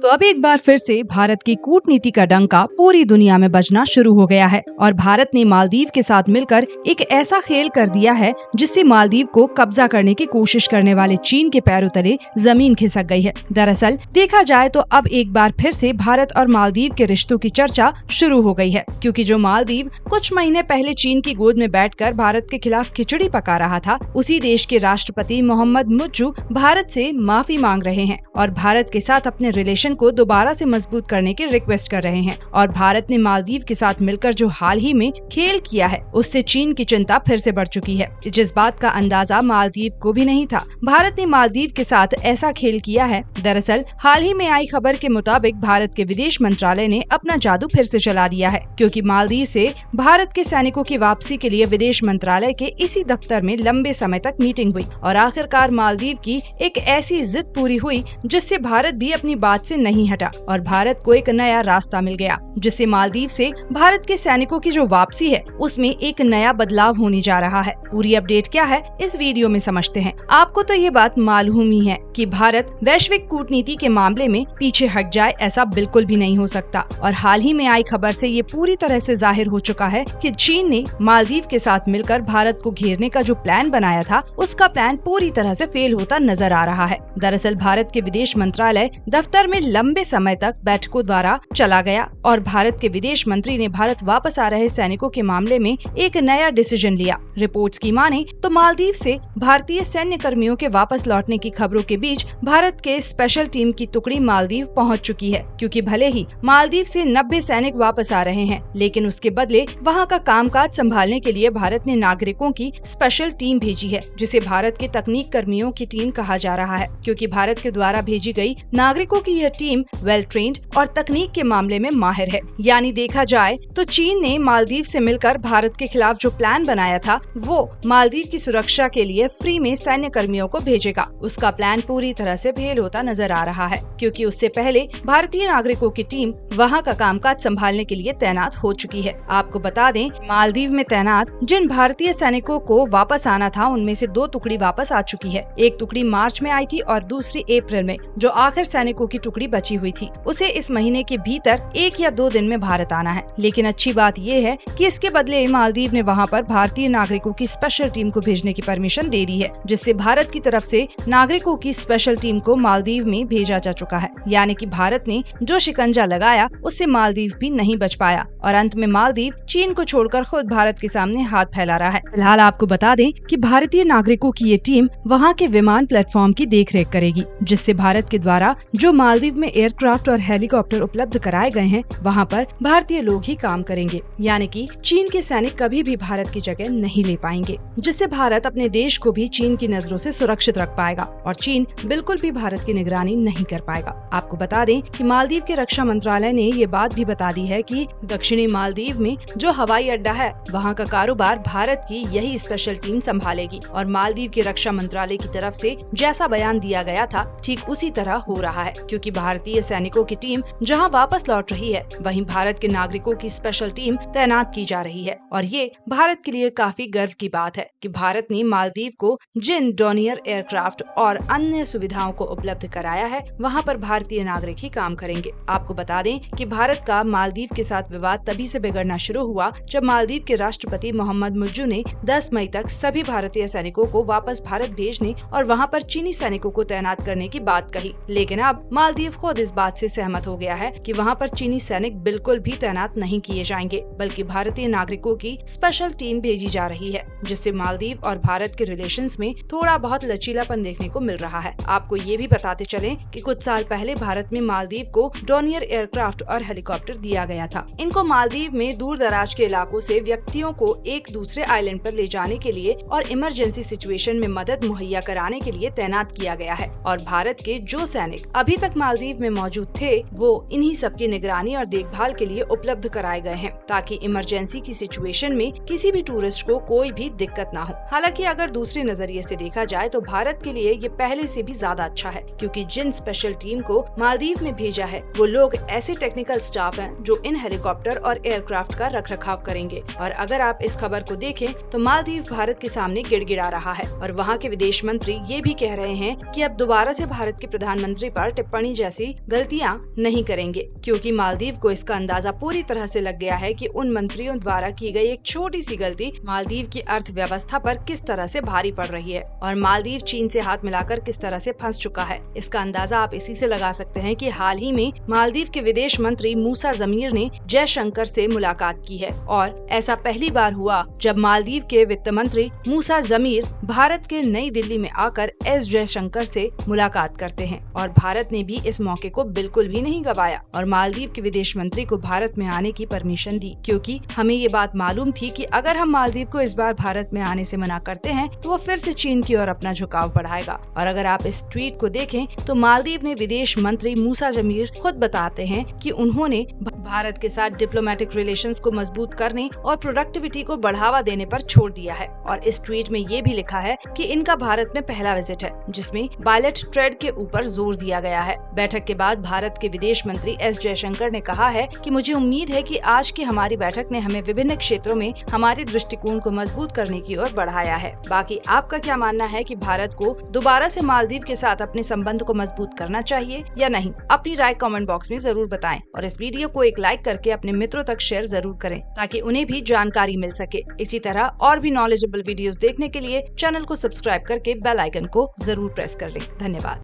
तो अब एक बार फिर से भारत की कूटनीति का डंका पूरी दुनिया में बजना शुरू हो गया है और भारत ने मालदीव के साथ मिलकर एक ऐसा खेल कर दिया है जिससे मालदीव को कब्जा करने की कोशिश करने वाले चीन के पैरों तले जमीन खिसक गई है। दरअसल देखा जाए तो अब एक बार फिर से भारत और मालदीव के रिश्तों की चर्चा शुरू हो गई है, क्योंकि जो मालदीव कुछ महीने पहले चीन की गोद में बैठकर भारत के खिलाफ खिचड़ी पका रहा था, उसी देश के राष्ट्रपति मोहम्मद मुज्जू भारत से माफी मांग रहे हैं और भारत के साथ अपने रिलेशन को दोबारा से मजबूत करने की रिक्वेस्ट कर रहे हैं। और भारत ने मालदीव के साथ मिलकर जो हाल ही में खेल किया है उससे चीन की चिंता फिर से बढ़ चुकी है, जिस बात का अंदाजा मालदीव को भी नहीं था। भारत ने मालदीव के साथ ऐसा खेल किया है। दरअसल हाल ही में आई खबर के मुताबिक भारत के विदेश मंत्रालय ने अपना जादू फिर से चला दिया है, क्योंकि मालदीव से भारत के सैनिकों की वापसी के लिए विदेश मंत्रालय के इसी दफ्तर में लंबे समय तक मीटिंग हुई और आखिरकार मालदीव की एक ऐसी जिद पूरी हुई जिससे भारत भी अपनी बात से नहीं हटा और भारत को एक नया रास्ता मिल गया, जिससे मालदीव से भारत के सैनिकों की जो वापसी है उसमें एक नया बदलाव होने जा रहा है। पूरी अपडेट क्या है इस वीडियो में समझते हैं। आपको तो ये बात मालूम ही है कि भारत वैश्विक कूटनीति के मामले में पीछे हट जाए ऐसा बिल्कुल भी नहीं हो सकता और हाल ही में आई खबर से ये पूरी तरह से जाहिर हो चुका है कि चीन ने मालदीव के साथ मिलकर भारत को घेरने का जो प्लान बनाया था उसका प्लान पूरी तरह से फेल होता नजर आ रहा है। दरअसल भारत के विदेश मंत्रालय दफ्तर में लंबे समय तक बैठकों द्वारा चला गया और भारत के विदेश मंत्री ने भारत वापस आ रहे सैनिकों के मामले में एक नया डिसीजन लिया। रिपोर्ट्स की माने तो मालदीव से भारतीय सैन्य कर्मियों के वापस लौटने की खबरों के बीच भारत के स्पेशल टीम की टुकड़ी मालदीव पहुंच चुकी है, क्योंकि भले ही मालदीव से 90 सैनिक वापस आ रहे हैं, लेकिन उसके बदले वहां का कामकाज संभालने के लिए भारत ने नागरिकों की स्पेशल टीम भेजी है, जिसे भारत के तकनीक कर्मियों की टीम कहा जा रहा है, क्योंकि भारत के द्वारा भेजी गई नागरिकों की यह टीम वेल ट्रेन्ड और तकनीक के मामले में माहिर है। यानी देखा जाए तो चीन ने मालदीव से मिलकर भारत के खिलाफ जो प्लान बनाया था वो मालदीव की सुरक्षा के लिए फ्री में सैन्य कर्मियों को भेजेगा, उसका प्लान पूरी तरह से फेल होता नजर आ रहा है, क्योंकि उससे पहले भारतीय नागरिकों की टीम वहां का कामकाज संभालने के लिए तैनात हो चुकी है। आपको बता दें, मालदीव में तैनात जिन भारतीय सैनिकों को वापस आना था उनमें से 2 टुकड़ी वापस आ चुकी है। एक टुकड़ी मार्च में आई थी और दूसरी अप्रैल में। जो आखिर सैनिकों की टुकड़ी बची हुई थी उसे इस महीने के भीतर 1 या 2 दिन में भारत आना है। लेकिन अच्छी बात ये है कि इसके बदले मालदीव ने वहां पर भारतीय नागरिकों की स्पेशल टीम को भेजने की परमिशन दे दी है, जिससे भारत की तरफ से नागरिकों की स्पेशल टीम को मालदीव में भेजा जा चुका है। यानी कि भारत ने जो शिकंजा लगाया उससे मालदीव भी नहीं बच पाया और अंत में मालदीव चीन को छोड़कर खुद भारत के सामने हाथ फैला रहा है। फिलहाल आपको बता दें कि भारतीय नागरिकों की ये टीम वहाँ के विमान प्लेटफॉर्म की देखरेख करेगी, जिससे भारत के द्वारा जो मालदीव में एयरक्राफ्ट और हेलीकॉप्टर उपलब्ध कराए गए हैं वहाँ पर भारतीय लोग ही काम करेंगे। यानी कि चीन के सैनिक कभी भी भारत की जगह नहीं ले पाएंगे, जिससे भारत अपने देश को भी चीन की नजरों से सुरक्षित रख पाएगा और चीन बिल्कुल भी भारत की निगरानी नहीं कर पाएगा। आपको बता दें कि मालदीव के रक्षा मंत्रालय ने ये बात भी बता दी है कि दक्षिणी मालदीव में जो हवाई अड्डा है वहाँ का कारोबार भारत की यही स्पेशल टीम संभालेगी और मालदीव के रक्षा मंत्रालय की तरफ से जैसा बयान दिया गया था ठीक उसी तरह हो रहा है, क्योंकि भारतीय सैनिकों की टीम जहां वापस लौट रही है वहीं भारत के नागरिकों की स्पेशल टीम तैनात की जा रही है। और ये भारत के लिए काफी गर्व की बात है कि भारत ने मालदीव को जिन डोनियर एयरक्राफ्ट और अन्य सुविधाओं को उपलब्ध कराया है वहां पर भारतीय नागरिक ही काम करेंगे। आपको बता दें कि भारत का मालदीव के साथ विवाद तभी से बिगड़ना शुरू हुआ जब मालदीव के राष्ट्रपति मोहम्मद मुज्जू ने 10 मई तक सभी भारतीय सैनिकों को वापस भारत भेजने और वहाँ पर चीनी सैनिकों को तैनात करने की बात कही। लेकिन अब मालदीव खुद इस बात से सहमत हो गया है कि वहाँ पर चीनी सैनिक बिल्कुल भी तैनात नहीं किए जाएंगे, बल्कि भारतीय नागरिकों की स्पेशल टीम भेजी जा रही है, जिससे मालदीव और भारत के रिलेशंस में थोड़ा बहुत लचीलापन देखने को मिल रहा है। आपको ये भी बताते चलें कि कुछ साल पहले भारत में मालदीव को डोनियर एयरक्राफ्ट और हेलीकॉप्टर दिया गया था। इनको मालदीव में दूर दराज के इलाकों से व्यक्तियों को एक दूसरे आइलैंड पर ले जाने के लिए और इमरजेंसी सिचुएशन में मदद मुहैया कराने के लिए तैनात किया गया है और भारत के जो सैनिक अभी तक मालदीव में मौजूद थे वो इन्हीं सब की निगरानी और देखभाल के लिए उपलब्ध कराए गए हैं, ताकि इमरजेंसी की सिचुएशन में किसी भी टूरिस्ट को कोई भी दिक्कत ना हो। हालांकि अगर दूसरे नजरिए से देखा जाए तो भारत के लिए ये पहले से भी ज्यादा अच्छा है, क्योंकि जिन स्पेशल टीम को मालदीव में भेजा है वो लोग ऐसे टेक्निकल स्टाफ हैं जो इन हेलीकॉप्टर और एयरक्राफ्ट का रखरखाव करेंगे। और अगर आप इस खबर को देखें तो मालदीव भारत के सामने गिड़गिड़ा रहा है और वहाँ के विदेश मंत्री ये भी कह रहे हैं कि अब दोबारा से भारत के प्रधानमंत्री पर टिप्पणी जैसे जैसी गलतियां नहीं करेंगे, क्योंकि मालदीव को इसका अंदाजा पूरी तरह से लग गया है कि उन मंत्रियों द्वारा की गई एक छोटी सी गलती मालदीव की अर्थव्यवस्था पर किस तरह से भारी पड़ रही है और मालदीव चीन से हाथ मिलाकर किस तरह से फंस चुका है। इसका अंदाजा आप इसी से लगा सकते हैं कि हाल ही में मालदीव के विदेश मंत्री मूसा जमीर ने जयशंकर से मुलाकात की है और ऐसा पहली बार हुआ जब मालदीव के वित्त मंत्री मूसा जमीर भारत के नई दिल्ली में आकर एस जयशंकर से मुलाकात करते हैं और भारत ने भी इस मौके को बिल्कुल भी नहीं गवाया और मालदीव के विदेश मंत्री को भारत में आने की परमिशन दी, क्योंकि हमें ये बात मालूम थी कि अगर हम मालदीव को इस बार भारत में आने से मना करते हैं तो वो फिर से चीन की ओर अपना झुकाव बढ़ाएगा। और अगर आप इस ट्वीट को देखें तो मालदीव ने विदेश मंत्री मूसा जमीर खुद बताते हैं कि उन्होंने भारत के साथ डिप्लोमेटिक रिलेशंस को मजबूत करने और प्रोडक्टिविटी को बढ़ावा देने पर छोड़ दिया है और इस ट्वीट में ये भी लिखा है कि इनका भारत में पहला विजिट है जिसमें बायलैटरल ट्रेड के ऊपर जोर दिया गया है। बैठक के बाद भारत के विदेश मंत्री एस जयशंकर ने कहा है कि मुझे उम्मीद है कि आज की हमारी बैठक ने हमें विभिन्न क्षेत्रों में हमारे दृष्टिकोण को मजबूत करने की ओर बढ़ाया है। बाकी आपका क्या मानना है कि भारत को दोबारा से मालदीव के साथ अपने संबंध को मजबूत करना चाहिए या नहीं? अपनी राय कमेंट बॉक्स में जरूर बताएं और इस वीडियो को एक लाइक करके अपने मित्रों तक शेयर जरूर करें ताकि उन्हें भी जानकारी मिल सके। इसी तरह और भी नॉलेजेबल वीडियोस देखने के लिए चैनल को सब्सक्राइब करके बेल आइकन को जरूर प्रेस कर लें। धन्यवाद।